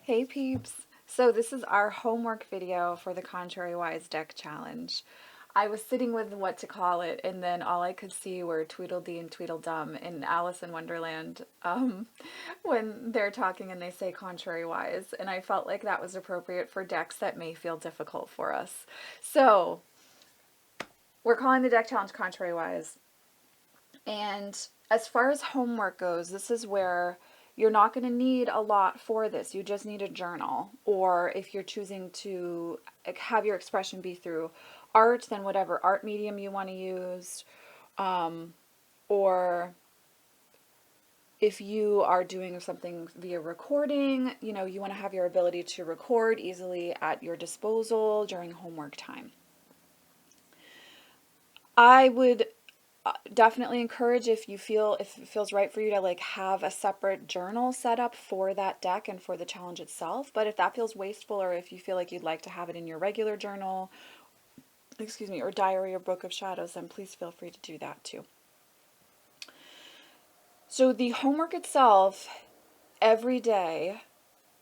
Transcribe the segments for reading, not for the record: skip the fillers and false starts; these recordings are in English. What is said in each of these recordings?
Hey peeps! So this is our homework video for the Contrariwise deck challenge. I was sitting with what to call it, and then all I could see were Tweedledee and Tweedledum in Alice in Wonderland when they're talking and they say Contrariwise, and I felt like that was appropriate for decks that may feel difficult for us. So we're calling the deck challenge Contrariwise, and as far as homework goes, this is where you're not going to need a lot for this. You just need a journal. Or if you're choosing to have your expression be through art, then whatever art medium you want to use. Or if you are doing something via recording, you want to have your ability to record easily at your disposal during homework time. I would definitely encourage, if it feels right for you, to have a separate journal set up for that deck and for the challenge itself. But if that feels wasteful, or if you feel like you'd like to have it in your regular journal, or diary or book of shadows, then please feel free to do that too. So the homework itself every day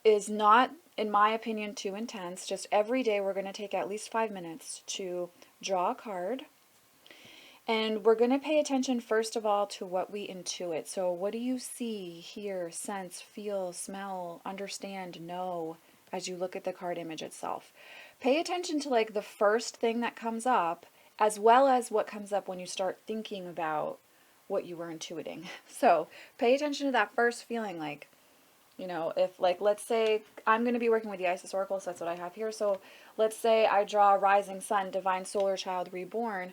is not, in my opinion, too intense. Just every day we're going to take at least 5 minutes to draw a card. And we're going to pay attention, first of all, to what we intuit. So what do you see, hear, sense, feel, smell, understand, know as you look at the card image itself? Pay attention to the first thing that comes up, as well as what comes up when you start thinking about what you were intuiting. So pay attention to that first feeling, if let's say I'm going to be working with the Isis Oracle, so that's what I have here. So let's say I draw Rising Sun, Divine Solar Child Reborn.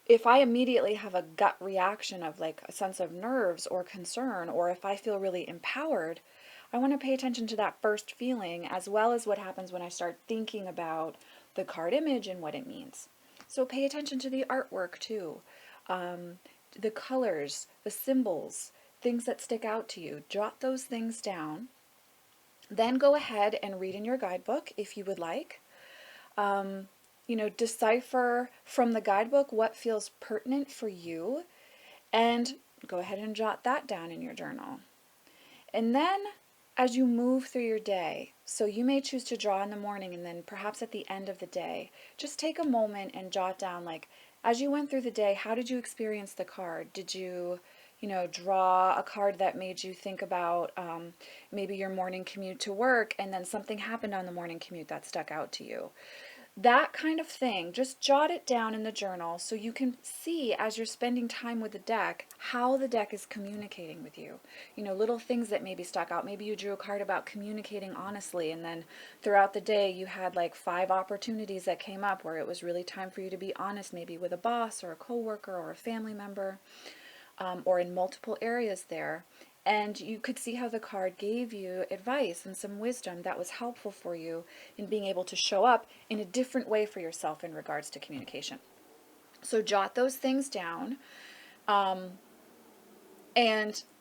If I immediately have a gut reaction of a sense of nerves or concern, or if I feel really empowered, I want to pay attention to that first feeling, as well as what happens when I start thinking about the card image and what it means. So pay attention to the artwork too, the colors, the symbols, things that stick out to you. Jot those things down. Then go ahead and read in your guidebook if you would like. Decipher from the guidebook what feels pertinent for you, and go ahead and jot that down in your journal. And then as you move through your day, so you may choose to draw in the morning, and then perhaps at the end of the day, just take a moment and jot down, as you went through the day, how did you experience the card? Did you draw a card that made you think about maybe your morning commute to work, and then something happened on the morning commute that stuck out to you? That kind of thing. Just jot it down in the journal so you can see, as you're spending time with the deck, how the deck is communicating with you. Little things that maybe stuck out. Maybe you drew a card about communicating honestly, and then throughout the day you had 5 opportunities that came up where it was really time for you to be honest, maybe with a boss or a coworker or a family member, or in multiple areas there. And you could see how the card gave you advice and some wisdom that was helpful for you in being able to show up in a different way for yourself in regards to communication. So jot those things down, and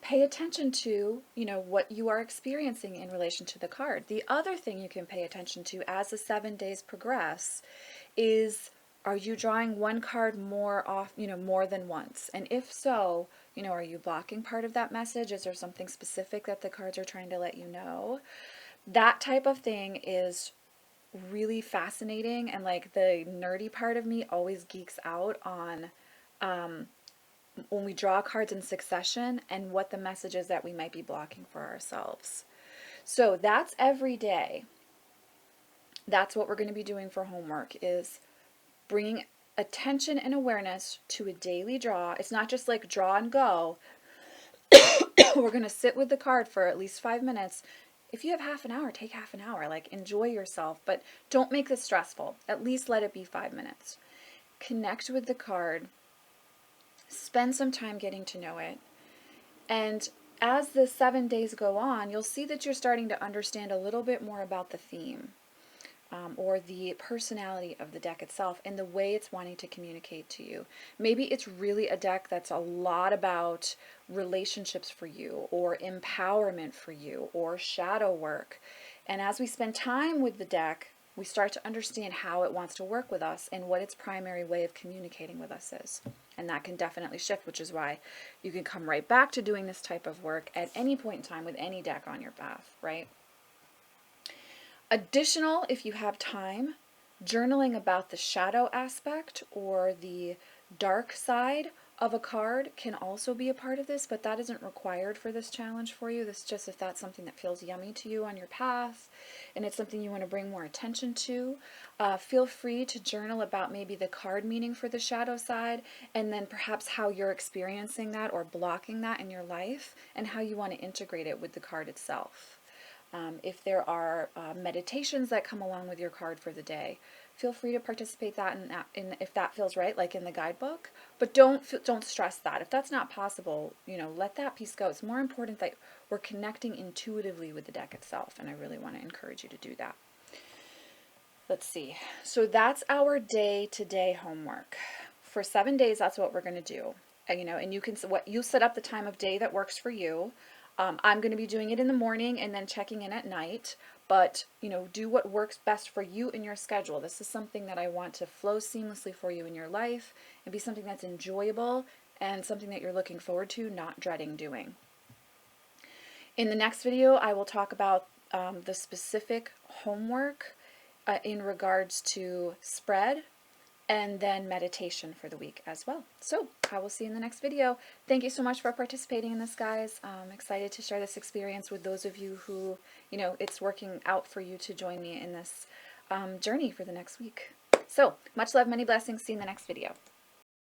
pay attention to, what you are experiencing in relation to the card. The other thing you can pay attention to as the 7 days progress is, are you drawing one card more than once? And if so, are you blocking part of that message? Is there something specific that the cards are trying to let you know? That type of thing is really fascinating, and the nerdy part of me always geeks out on when we draw cards in succession and what the message is that we might be blocking for ourselves. So that's every day. That's what we're going to be doing for homework, is bringing attention and awareness to a daily draw. It's not just draw and go. We're going to sit with the card for at least 5 minutes. If you have half an hour, take half an hour. Enjoy yourself, but don't make this stressful. At least let it be 5 minutes. Connect with the card. Spend some time getting to know it. And as the 7 days go on, you'll see that you're starting to understand a little bit more about the theme. Or the personality of the deck itself and the way it's wanting to communicate to you. Maybe it's really a deck that's a lot about relationships for you, or empowerment for you, or shadow work. And as we spend time with the deck, we start to understand how it wants to work with us and what its primary way of communicating with us is. And that can definitely shift, which is why you can come right back to doing this type of work at any point in time with any deck on your path, right? Additional, if you have time, journaling about the shadow aspect or the dark side of a card can also be a part of this, but that isn't required for this challenge for you. This is just if that's something that feels yummy to you on your path and it's something you want to bring more attention to. Feel free to journal about maybe the card meaning for the shadow side, and then perhaps how you're experiencing that or blocking that in your life and how you want to integrate it with the card itself. If there are meditations that come along with your card for the day, feel free to participate in if that feels right, like in the guidebook. But don't stress that. If that's not possible, let that piece go. It's more important that we're connecting intuitively with the deck itself, and I really want to encourage you to do that. Let's see. So that's our day-to-day homework. For 7 days, that's what we're going to do. And you set up the time of day that works for you. I'm going to be doing it in the morning and then checking in at night, but do what works best for you in your schedule. This is something that I want to flow seamlessly for you in your life and be something that's enjoyable and something that you're looking forward to, not dreading doing. In the next video, I will talk about the specific homework in regards to spread and then meditation for the week as well. So I will see you in the next video. Thank you so much for participating in this, guys. I'm excited to share this experience with those of you who, it's working out for you to join me in this journey for the next week. So much love, many blessings. See you in the next video.